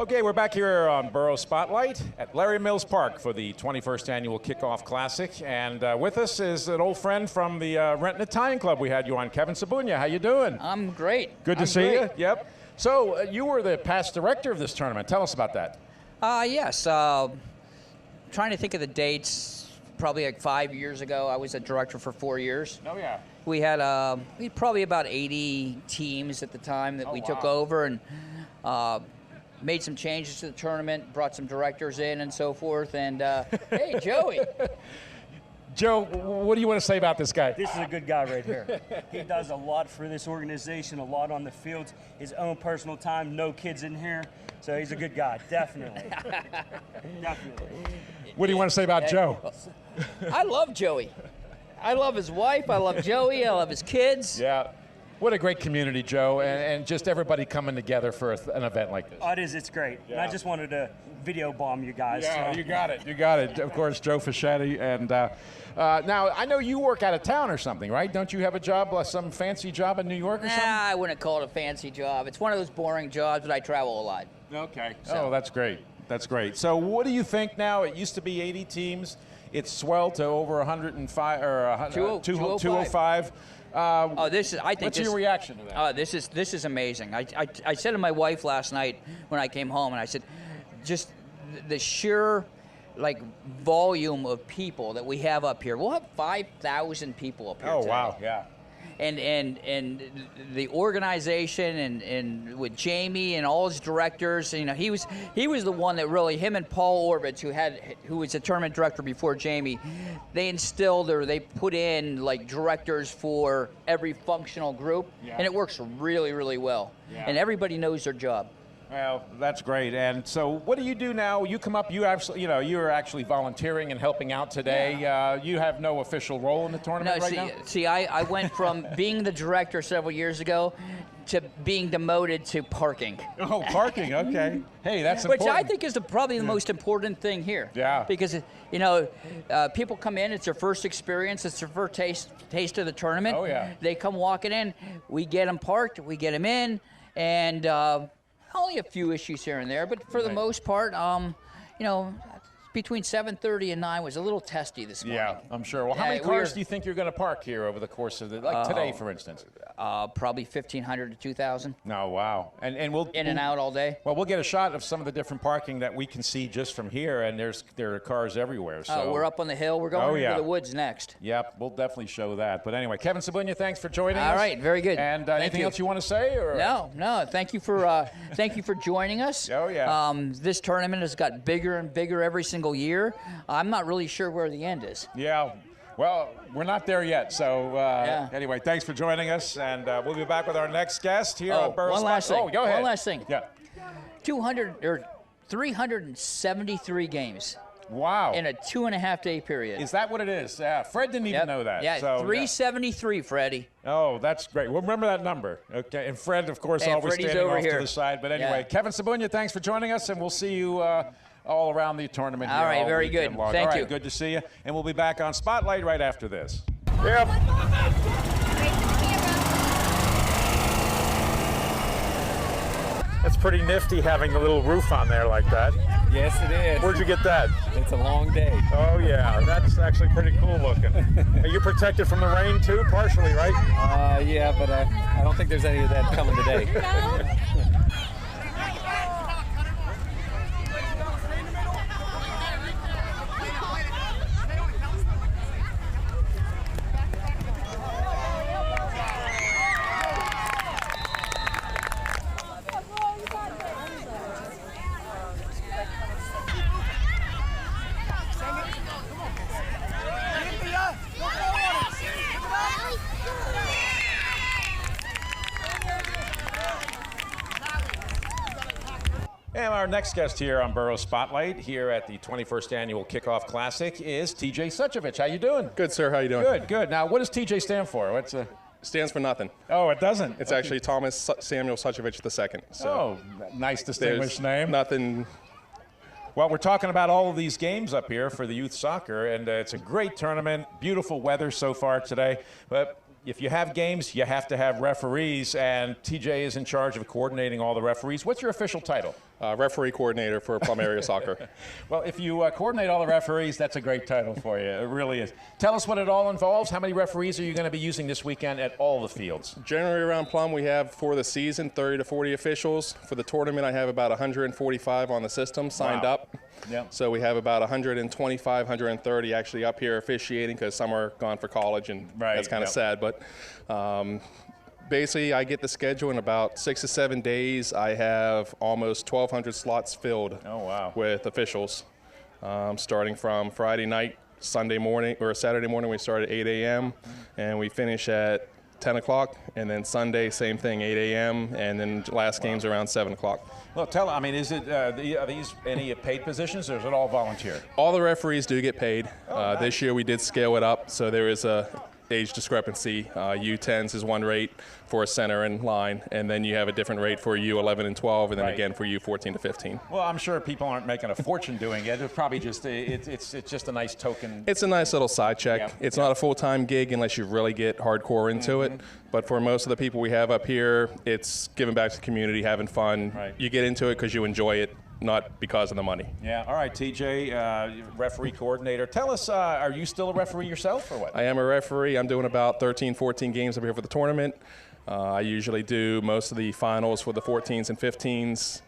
Okay, we're back here on Borough Spotlight at Larry Mills Park for the 21st Annual Kickoff Classic. And with us is an old friend from the Renton Italian Club we had you on, Kevin Sabunia. How you doing? I'm great. Good to see you. Yep. So you were the past director of this tournament. Tell us about that. Yes. Trying to think of the dates. Probably like 5 years ago, I was a director for 4 years. Oh, yeah. We had probably about 80 teams at the time that we took over, and made some changes to the tournament, brought some directors in and so forth. And hey, Joey. Joe, what do you want to say about this guy? This is a good guy right here. He does a lot for this organization, a lot on the fields, his own personal time, no kids in here. So he's a good guy, definitely. Definitely. What do you want to say about Joe? I love Joey. I love his wife. I love Joey. I love his kids. Yeah. What a great community, Joe, and just everybody coming together for an event like this. Oh, it is. It's great. Yeah. And I just wanted to video bomb you guys. Yeah, so. you got it. You got it. Of course, Joe Fischetti. And now, I know you work out of town or something, right? Don't you have a job, some fancy job in New York or something? I wouldn't call it a fancy job. It's one of those boring jobs, but I travel a lot. Okay. So. Oh, that's great. That's great. So what do you think now? It used to be 80 teams. It's swelled to over 105 or 205. I think what's your reaction to that? This is amazing. I said to my wife last night when I came home, and I said, just the sheer volume of people that we have up here. We'll have 5,000 people up here. Oh, today. wow, yeah. And the organization and with Jamie and all his directors, you know, he was the one that really, him and Paul Orbitz, who was the tournament director before Jamie, they instilled or they put in directors for every functional group, and it works really, really well. Yeah. And everybody knows their job. Well, that's great. And so, what do you do now? You come up. You're actually volunteering and helping out today. Yeah. You have no official role in the tournament now. See, I went from being the director several years ago to being demoted to parking. Oh, parking. Okay. Hey, that's important. Which I think is probably the most important thing here. Yeah. Because people come in. It's their first experience. It's their first taste of the tournament. Oh yeah. They come walking in. We get them parked. We get them in, and only a few issues here and there, but for the most part, between 7:30 and 9 was a little testy this morning. Yeah, I'm sure. Well, how many cars do you think you're going to park here over the course of like today, for instance? Probably 1,500 to 2,000. Oh, wow. And we'll in and out all day. Well, we'll get a shot of some of the different parking that we can see just from here, and there are cars everywhere. So we're up on the hill. We're going into the woods next. Yep, we'll definitely show that. But anyway, Kevin Sabunya, thanks for joining us. All right, very good. And anything else you want to say? Or? No. Thank you for joining us. Oh yeah. This tournament has got bigger and bigger every single year. I'm not really sure where the end is. Yeah. Well, we're not there yet. So anyway, thanks for joining us, and we'll be back with our next guest here on Burrows. One last thing. Oh, go ahead. One last thing. Yeah. 373 games. Wow. In a 2.5-day period. Is that what it is? Yeah. Fred didn't even know that. Yeah, so, 373, Freddie. Oh, that's great. Well, remember that number. Okay. And Fred, of course, always Freddie's standing over off here. to the side. But anyway, Kevin Sabunya, thanks for joining us, and we'll see you all around the tournament. All right, very good. Thank you. Good to see you. And we'll be back on Spotlight right after this. Yep. It's pretty nifty having a little roof on there like that. Yes, it is. Where'd you get that? It's a long day. Oh, yeah. That's actually pretty cool looking. Are you protected from the rain, too? Partially, right? Yeah, but I don't think there's any of that coming today. And our next guest here on Burrows Spotlight here at the 21st Annual Kickoff Classic is TJ Suchovich. How you doing? Good, sir. How you doing? Good, good. Now, what does TJ stand for? What's Stands for nothing. Oh, it doesn't? It's actually Thomas Samuel Suchovich II. So oh, nice distinguished name. Nothing. Well, we're talking about all of these games up here for the youth soccer, and it's a great tournament. Beautiful weather so far today. But if you have games, you have to have referees, and TJ is in charge of coordinating all the referees. What's your official title? Referee coordinator for Plum Area Soccer. Well, if you coordinate all the referees, that's a great title for you. It really is. Tell us what it all involves. How many referees are you going to be using this weekend at all the fields? Generally around Plum, we have for the season 30 to 40 officials. For the tournament, I have about 145 on the system signed up. Yep. So we have about 125, 130 actually up here officiating because some are gone for college, and that's kind of sad. But basically, I get the schedule in about 6 to 7 days. I have almost 1,200 slots filled with officials, starting from Friday night, Sunday morning, or Saturday morning. We start at 8 a.m. and we finish at 10 o'clock, and then Sunday, same thing, 8 a.m., and then last game's around 7 o'clock. Well, are these any paid positions, or is it all volunteer? All the referees do get paid. This year we did scale it up, so there is a age discrepancy. U10s is one rate for a center and line, and then you have a different rate for U11 and 12, and then again for U14 to 15. Well, I'm sure people aren't making a fortune doing it. It's probably just it's just a nice token. It's a nice little side check. It's not a full-time gig unless you really get hardcore into it. But for most of the people we have up here, it's giving back to the community, having fun. You get into it because you enjoy it, not because of the money. Yeah. All right, TJ, referee coordinator. Tell us, are you still a referee yourself or what? I am a referee. I'm doing about 13, 14 games up here for the tournament. I usually do most of the finals for the 14s and 15s.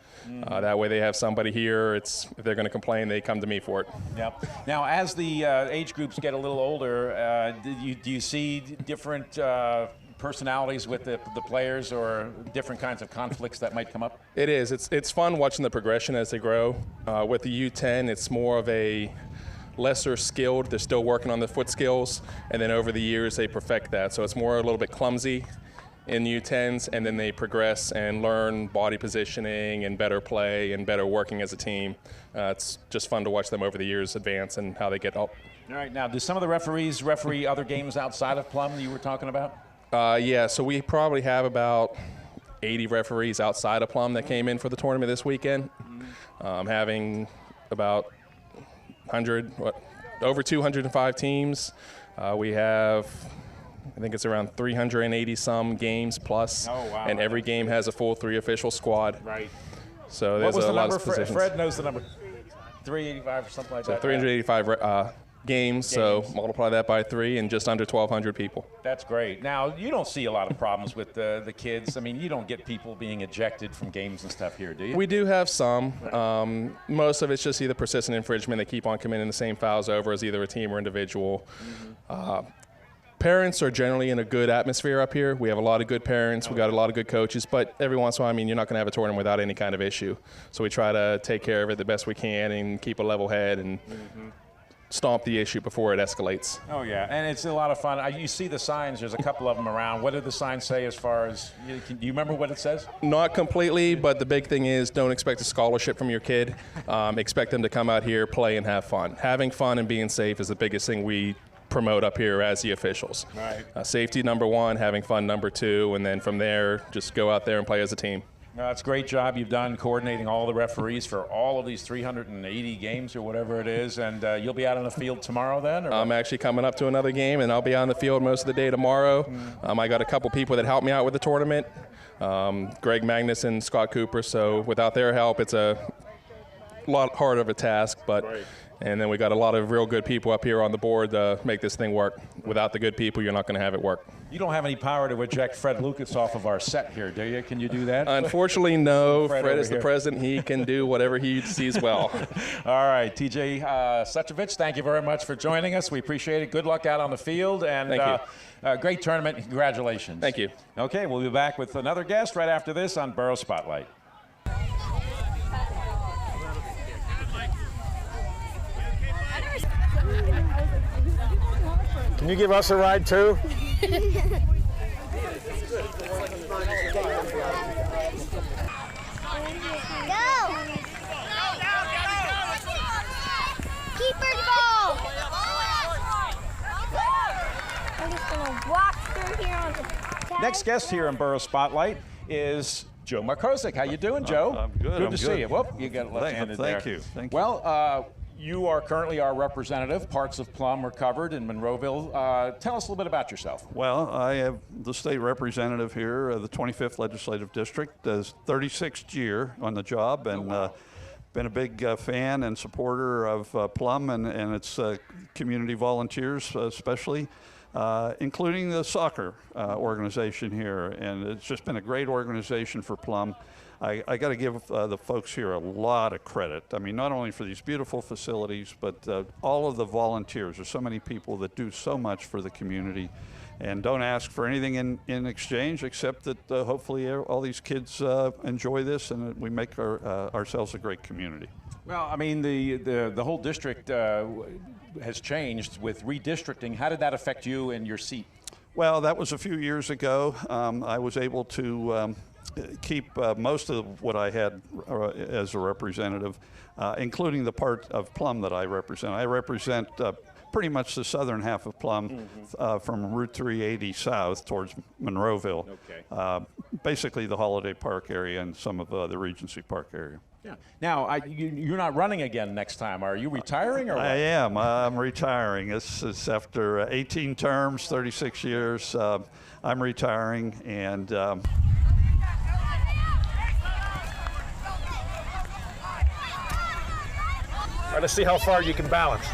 That way they have somebody here. If they're going to complain, they come to me for it. Yep. Now, as the age groups get a little older, do you see different personalities with the players, or different kinds of conflicts that might come up? It is. It's fun watching the progression as they grow. With the U10, it's more of a lesser skilled. They're still working on the foot skills, and then over the years they perfect that. So it's more a little bit clumsy in U10s, and then they progress and learn body positioning and better play and better working as a team. It's just fun to watch them over the years advance and how they get up. All right. Now, do some of the referees referee other games outside of Plum that you were talking about? Yeah, so we probably have about 80 referees outside of Plum that came in for the tournament this weekend. Having about over 205 teams. We have, I think it's around 380 some games plus. Oh, wow. And every game has a full 3 official squad. Right. So there's a lot of positions. Fred knows the number. 385 or something like So that. 385 games, so multiply that by 3 and just under 1,200 people. That's great. Now, you don't see a lot of problems with the kids. I mean, you don't get people being ejected from games and stuff here, do you? We do have some. Most of it's just either persistent infringement. They keep on committing the same fouls over as either a team or individual. Parents are generally in a good atmosphere up here. We have a lot of good parents. We got a lot of good coaches, but every once in a while, I mean, you're not going to have a tournament without any kind of issue. So we try to take care of it the best we can and keep a level head and stomp the issue before it escalates. Oh, yeah, and it's a lot of fun. You see the signs. There's a couple of them around. What did the signs say as far as, do you remember what it says? Not completely, but the big thing is don't expect a scholarship from your kid. Expect them to come out here, play, and have fun. Having fun and being safe is the biggest thing we promote up here as the officials. Right. Safety number 1, having fun number 2, and then from there, just go out there and play as a team. That's a great job you've done coordinating all the referees for all of these 380 games or whatever it is, and you'll be out on the field tomorrow then? Or I'm actually coming up to another game, and I'll be on the field most of the day tomorrow. I got a couple people that help me out with the tournament, Greg Magnus and Scott Cooper, so without their help, it's a lot harder of a task, but. Right. And then we got a lot of real good people up here on the board to make this thing work. Without the good people, you're not going to have it work. You don't have any power to eject Fred Lucas off of our set here, do you? Can you do that? Unfortunately, no. Fred is the here. president. He can do whatever he sees well. All right, TJ Suchovich, thank you very much for joining us. We appreciate it. Good luck out on the field. And Thank you. Great tournament. Congratulations. Thank you. Okay, we'll be back with another guest right after this on Borough Spotlight. Can you give us a ride too? Go! Keeper goal! I'm just gonna walk through here on the tag. Next guest here in Borough Spotlight is Joe Markosik. How you doing, Joe? I'm good. Good I'm to see you. Whoop, you got left-handed there. Thank you. Thank you. Well, you are currently our representative. Parts of Plum are covered in Monroeville. Tell us a little bit about yourself. Well, I have the state representative here, the 25th Legislative District, 36th year on the job, and been a big fan and supporter of Plum and its community volunteers, especially, including the soccer organization here. And it's just been a great organization for Plum. I got to give the folks here a lot of credit. I mean, not only for these beautiful facilities, but all of the volunteers. There's so many people that do so much for the community and don't ask for anything in exchange, except that hopefully all these kids enjoy this and we make ourselves a great community. Well, I mean, the whole district has changed with redistricting. How did that affect you and your seat? Well, that was a few years ago. I was able to keep most of what I had as a representative, including the part of Plum that I represent. I represent pretty much the southern half of Plum, from Route 380 south towards Monroeville. Okay. Basically the Holiday Park area and some of the Regency Park area. Yeah. Now, you're not running again next time, are you? Retiring or what? I am. I'm retiring. It's after 18 terms, 36 years. I'm retiring, and All right, let's see how far you can balance.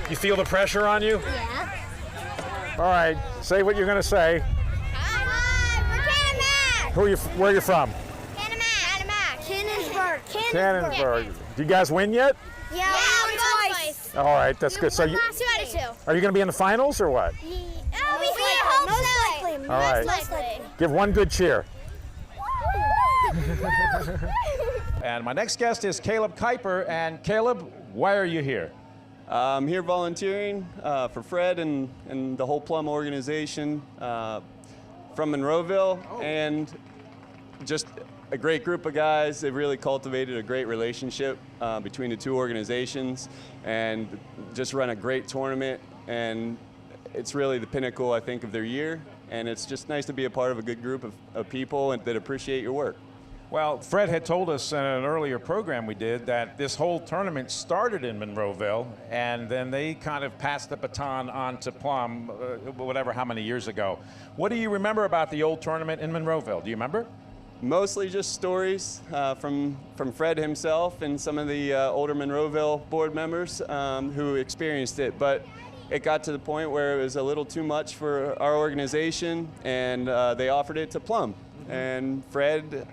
You feel the pressure on you? Yeah. All right, say what you're going to say. Who are you? Where are you from? Cannonsburg. Cannonsburg. Do you guys win yet? Yeah, twice. All right, that's good. So you, 2 out of 2. are you going to be in the finals or what? We hope so. Most likely. All right. Most likely. Give one good cheer. And my next guest is Caleb Kuiper. And Caleb, why are you here? I'm here volunteering for Fred and the whole Plum organization from Monroeville, and just a great group of guys. They've really cultivated a great relationship between the two organizations and just run a great tournament, and it's really the pinnacle, I think, of their year, and it's just nice to be a part of a good group of people that appreciate your work. Well, Fred had told us in an earlier program we did that this whole tournament started in Monroeville, and then they kind of passed the baton on to Plum, how many years ago. What do you remember about the old tournament in Monroeville? Do you remember? mostly just stories from Fred himself and some of the older Monroeville board members who experienced it. But it got to the point where it was a little too much for our organization, and they offered it to Plum. And Fred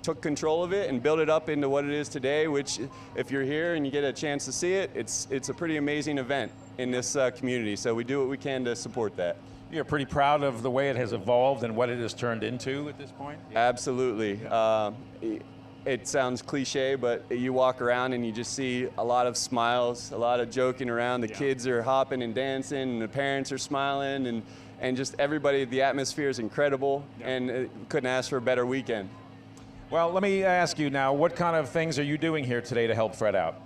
took control of it and built it up into what it is today, which, if you're here and you get a chance to see it, it's a pretty amazing event in this community. So we do what we can to support that. You're pretty proud of the way it has evolved and what it has turned into at this point? Absolutely. It sounds cliche, but you walk around and you just see a lot of smiles, a lot of joking around. The kids are hopping and dancing, and the parents are smiling, and just everybody, the atmosphere is incredible, and couldn't ask for a better weekend. Well, let me ask you now, what kind of things are you doing here today to help Fred out?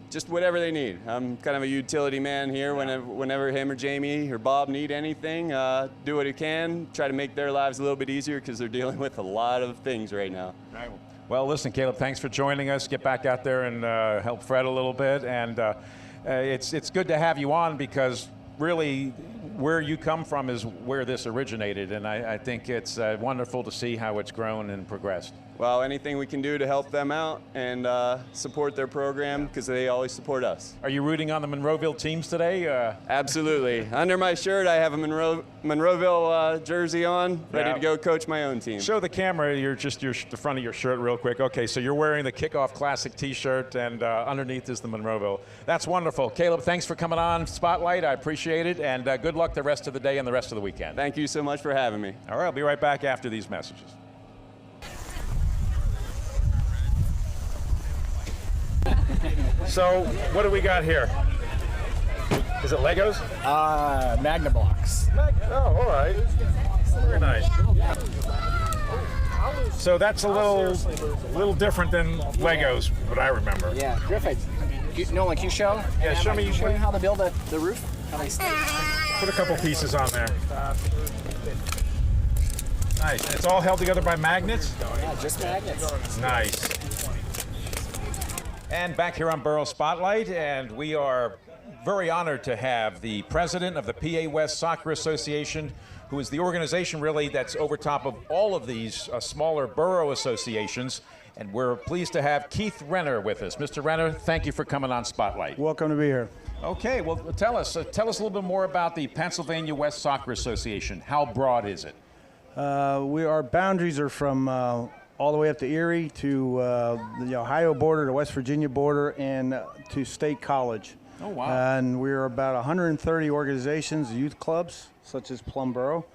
Just whatever they need. I'm kind of a utility man here. Whenever him or Jamie or Bob need anything, do what he can, try to make their lives a little bit easier because they're dealing with a lot of things right now. Right. Well, listen, Caleb, thanks for joining us. Get back out there and help Fred a little bit. And it's good to have you on because really where you come from is where this originated. And I think it's wonderful to see how it's grown and progressed. Well, anything we can do to help them out and support their program because they always support us. Are you rooting on the Monroeville teams today? Absolutely. Under my shirt, I have a Monroeville jersey on, ready to go coach my own team. Show the camera the front of your shirt real quick. Okay, so you're wearing the Kickoff Classic t-shirt, and underneath is the Monroeville. That's wonderful. Caleb, thanks for coming on Spotlight. I appreciate it, and good luck the rest of the day and the rest of the weekend. Thank you so much for having me. All right, I'll be right back after these messages. So, what do we got here? Is it Legos? Magna blocks. Oh, all right. Very nice. So that's a little different than Legos, what I remember. Yeah, Griffin. Nolan, can you show? Yeah, show me how to build the roof. How they stay. Put a couple pieces on there. Nice. It's all held together by magnets? Yeah, just magnets. Nice. And back here on Borough Spotlight, and we are very honored to have the president of the PA West Soccer Association, who is the organization really that's over top of all of these smaller borough associations. And we're pleased to have Keith Renner with us. Mr. Renner, thank you for coming on Spotlight. Welcome to be here. Okay, well, tell us a little bit more about the Pennsylvania West Soccer Association. How broad is it? Our boundaries are from all the way up to Erie to the Ohio border, the West Virginia border, and to State College. Oh, wow. And we're about 130 organizations, youth clubs, such as Plum Boro.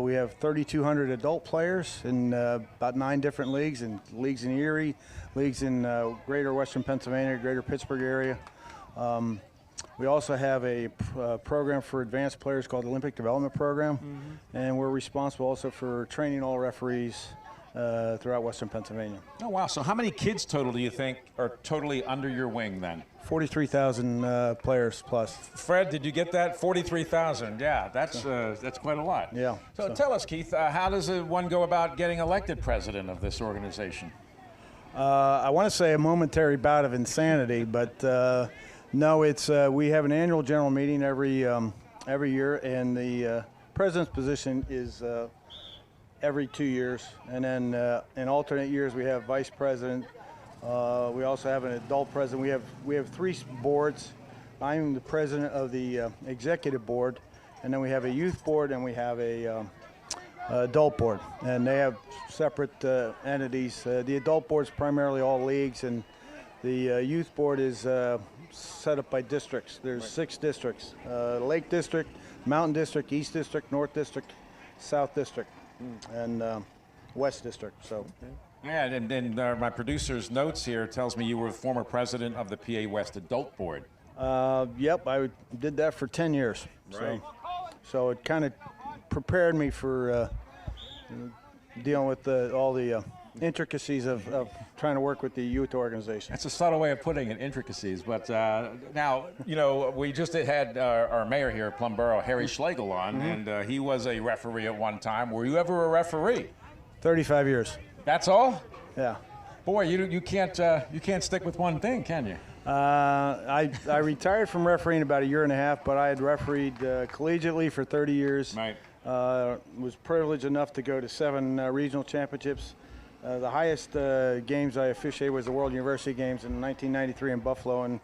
We have 3,200 adult players in about 9 different leagues, and leagues in Erie, leagues in greater Western Pennsylvania, greater Pittsburgh area. We also have a program for advanced players called the Olympic Development Program, and we're responsible also for training all referees throughout Western Pennsylvania. Oh, wow. So how many kids total do you think are totally under your wing then? 43,000 players plus. Fred, did you get that? 43,000. Yeah, that's quite a lot. Yeah. So tell us, Keith, how does one go about getting elected president of this organization? I want to say a momentary bout of insanity, but no, it's we have an annual general meeting every year, and the president's position is every 2 years, and then in alternate years we have vice president. We also have an adult president. We have 3 boards. I'm the president of the executive board, and then we have a youth board and we have a adult board, and they have separate entities. The adult board is primarily all leagues, and the youth board is set up by districts. There's 6 districts: Lake District, Mountain District, East District, North District, South District, and West District. So. Yeah, and my producer's notes here tells me you were the former president of the PA West Adult Board. Yep, I did that for 10 years. Right. So it kind of prepared me for dealing with all the intricacies of trying to work with the youth organization. That's a subtle way of putting it, intricacies. But now, we just had our mayor here at Plum Boro, Harry Schlegel, on, and he was a referee at one time. Were you ever a referee? 35 years. That's all? Yeah. Boy, you can't stick with one thing, can you? I retired from refereeing about 1.5 years, but I had refereed collegiately for 30 years. Right. Was privileged enough to go to 7 regional championships. The highest games I officiated was the World University Games in 1993 in Buffalo, and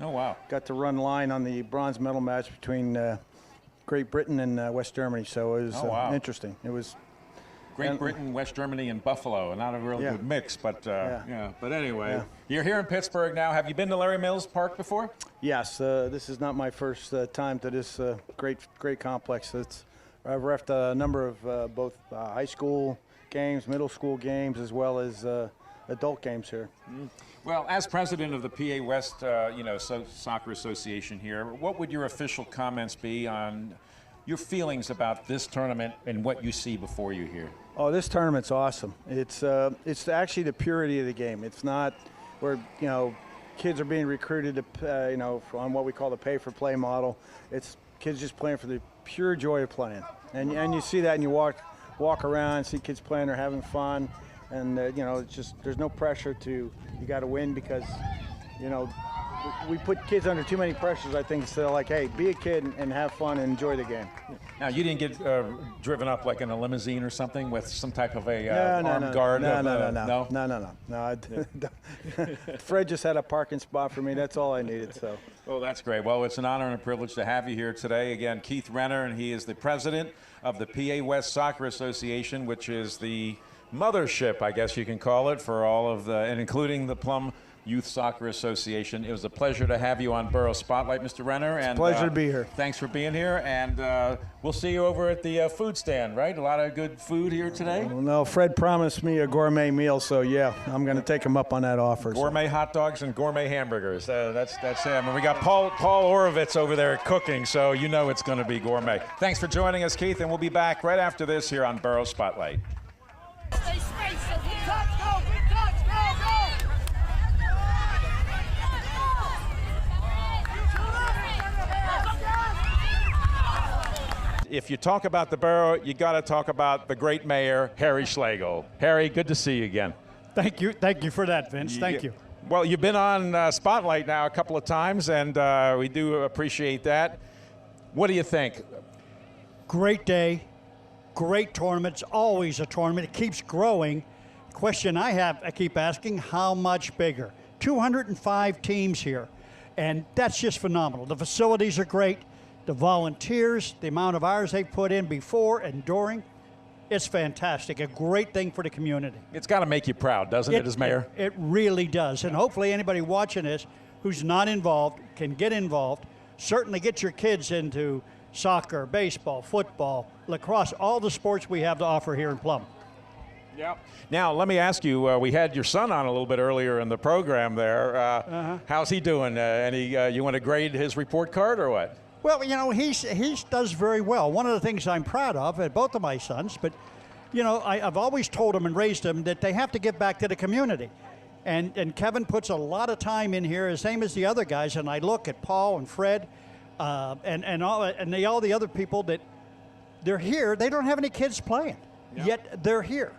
got to run line on the bronze medal match between Great Britain and West Germany. So it was interesting. It was Great Britain, West Germany, and Buffalo. Not a real good mix, but But anyway, you're here in Pittsburgh now. Have you been to Larry Mills Park before? Yes. This is not my first time to this great complex. I've reffed a number of both high school games, middle school games, as well as adult games here. Well, as president of the PA West, Soccer Association here, what would your official comments be on your feelings about this tournament and what you see before you here? Oh, this tournament's awesome. It's actually the purity of the game. It's not where kids are being recruited to on what we call the pay-for-play model. It's kids just playing for the pure joy of playing, and you see that, and you walk around, see kids playing, they're having fun, and it's just there's no pressure to you got to win, because we put kids under too many pressures. I think instead of like, hey, be a kid and have fun and enjoy the game. Now, you didn't get driven up like in a limousine or something with some type of a armed guard? No. Fred just had a parking spot for me. That's all I needed. So. Well, that's great. Well, it's an honor and a privilege to have you here today. Again, Keith Renner, and he is the president of the PA West Soccer Association, which is the mothership, I guess you can call it, for all of and including the Plum Youth Soccer Association. It was a pleasure to have you on Borough Spotlight, Mr. Renner. It's a pleasure to be here. Thanks for being here, and we'll see you over at the food stand, right? A lot of good food here today? Well, no, Fred promised me a gourmet meal, so yeah, I'm going to take him up on that offer. Gourmet hot dogs and gourmet hamburgers. That's him. And we got Paul Orovitz over there cooking, so you know it's going to be gourmet. Thanks for joining us, Keith, and we'll be back right after this here on Borough Spotlight. If you talk about the borough, you got to talk about the great mayor, Harry Schlegel. Harry, good to see you again. Thank you for that, Vince. Thank you. Well, you've been on Spotlight now a couple of times, and we do appreciate that. What do you think? Great day, great tournament. It's always a tournament. It keeps growing. Question I keep asking, how much bigger? 205 teams here, and that's just phenomenal. The facilities are great. The volunteers, the amount of hours they put in before and during, it's fantastic. A great thing for the community. It's got to make you proud, doesn't it, as mayor? It really does. And hopefully anybody watching this who's not involved can get involved. Certainly get your kids into soccer, baseball, football, lacrosse, all the sports we have to offer here in Plum. Yeah. Now, let me ask you, we had your son on a little bit earlier in the program there. How's he doing? You want to grade his report card or what? Well, he does very well. One of the things I'm proud of, both of my sons, but, I've always told them and raised them that they have to give back to the community. And Kevin puts a lot of time in here, same as the other guys, and I look at Paul and Fred and all the other people that they're here. They don't have any kids playing, yet they're here.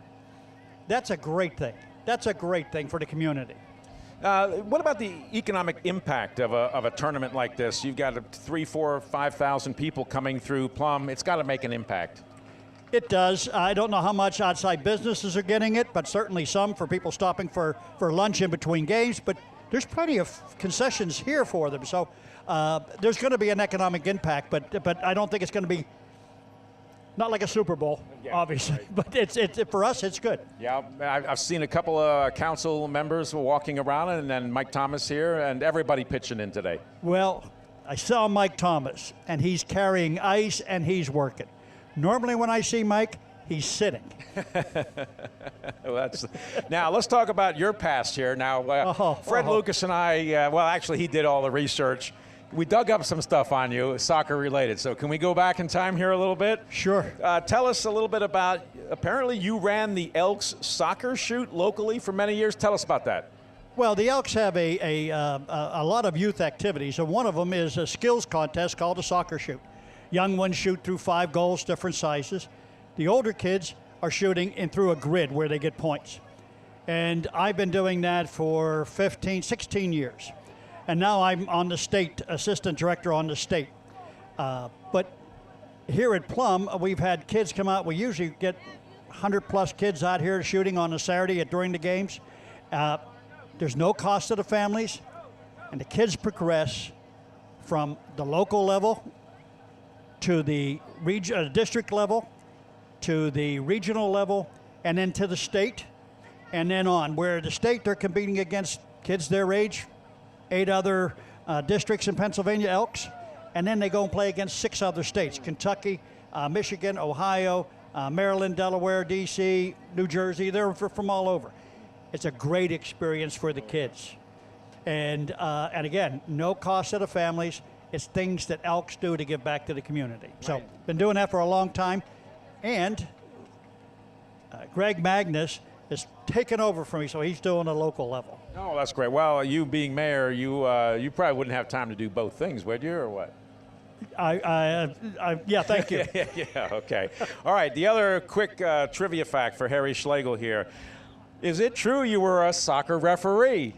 That's a great thing. That's a great thing for the community. What about the economic impact of a tournament like this? You've got 3,000, 4,000, 5,000 people coming through Plum. It's got to make an impact. It does. I don't know how much outside businesses are getting it, but certainly some for people stopping for lunch in between games. But there's plenty of concessions here for them. So there's going to be an economic impact, but I don't think it's going to be not like a Super Bowl, obviously, but it's for us, it's good. Yeah, I've seen a couple of council members walking around, and then Mike Thomas here, and everybody pitching in today. Well, I saw Mike Thomas, and he's carrying ice, and he's working. Normally when I see Mike, he's sitting. Now, let's talk about your past here. Now, Fred Lucas and I, actually, he did all the research. We dug up some stuff on you, soccer related. So can we go back in time here a little bit? Sure. Tell us a little bit about, apparently you ran the Elks soccer shoot locally for many years. Tell us about that. Well, the Elks have a lot of youth activities, and one of them is a skills contest called a soccer shoot. Young ones shoot through 5 goals, different sizes. The older kids are shooting in through a grid where they get points. And I've been doing that for 16 years. And now I'm on the state, assistant director on the state. But here at Plum, we've had kids come out. We usually get 100-plus kids out here shooting on a Saturday during the games. There's no cost to the families, and the kids progress from the local level to the district level to the regional level and then to the state and then on. Where the state, they're competing against kids their age, 8 other districts in Pennsylvania, Elks, and then they go and play against 6 other states, Kentucky, Michigan, Ohio, Maryland, Delaware, D.C., New Jersey. They're from all over. It's a great experience for the kids. And again, no cost to the families. It's things that Elks do to give back to the community. So been doing that for a long time. And Greg Magnus has taken over from me, so he's doing a local level. Oh, that's great. Well, you being mayor, you probably wouldn't have time to do both things, would you, or what? Yeah, thank you. Yeah, okay. All right, the other quick trivia fact for Harry Schlegel here. Is it true you were a soccer referee?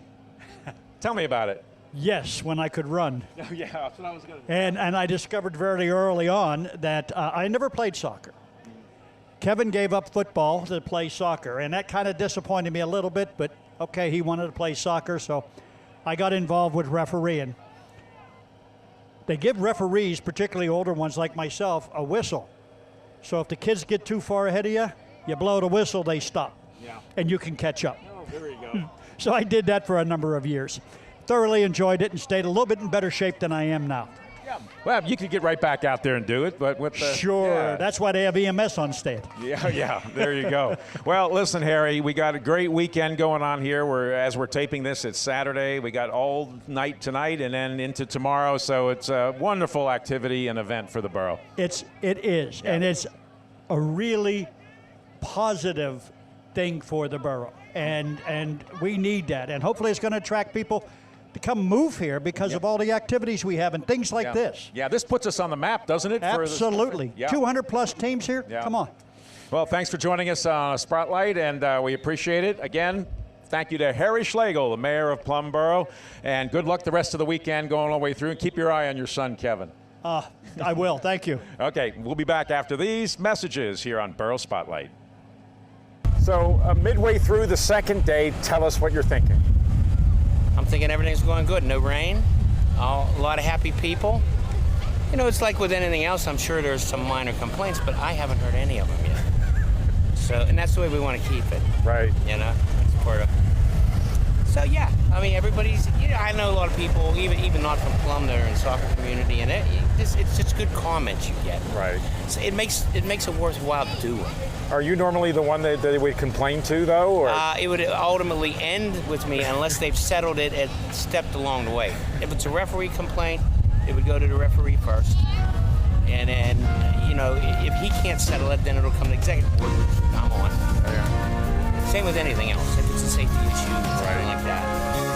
Tell me about it. Yes, when I could run. Oh, yeah, that's what I was going to say. And I discovered very early on that I never played soccer. Kevin gave up football to play soccer, and that kind of disappointed me a little bit, but okay, he wanted to play soccer, so I got involved with refereeing. They give referees, particularly older ones like myself, a whistle. So if the kids get too far ahead of you, you blow the whistle, they stop. Yeah. And you can catch up. Oh, there you go. So I did that for a number of years. Thoroughly enjoyed it and stayed a little bit in better shape than I am now. Yeah. Well, you could get right back out there and do it, but with the... Sure. Yeah. That's why they have EMS on stand. Yeah, there you go. Well, listen, Harry, we got a great weekend going on here. As we're taping this, it's Saturday. We got all night tonight and then into tomorrow, so it's a wonderful activity and event for the borough. It is, yeah. And it's a really positive thing for the borough, and we need that, and hopefully it's going to attract people to come move here because of all the activities we have and things like this. Yeah, this puts us on the map, doesn't it? Absolutely. 200-plus teams here. Yeah. Come on. Well, thanks for joining us on Spotlight, and we appreciate it. Again, thank you to Harry Schlegel, the mayor of Plum Boro, and good luck the rest of the weekend going all the way through, and keep your eye on your son, Kevin. I will. Thank you. Okay, we'll be back after these messages here on Borough Spotlight. So midway through the second day, tell us what you're thinking. I'm thinking everything's going good. No rain, a lot of happy people. You know, it's like with anything else, I'm sure there's some minor complaints, but I haven't heard any of them yet. So, and that's the way we want to keep it. Right. You know, that's part of. So yeah, I mean, everybody's. You know, I know a lot of people, even not from Plum, that are in the soccer community, and it's just good comments you get. Right. So it makes it worthwhile doing. Are you normally the one that they would complain to, though? Or? It would ultimately end with me unless they've settled it and stepped along the way. If it's a referee complaint, it would go to the referee first. And then, you know, if he can't settle it, then it'll come to executive board, which I'm on. Yeah. Same with anything else. If it's a safety issue, something like that.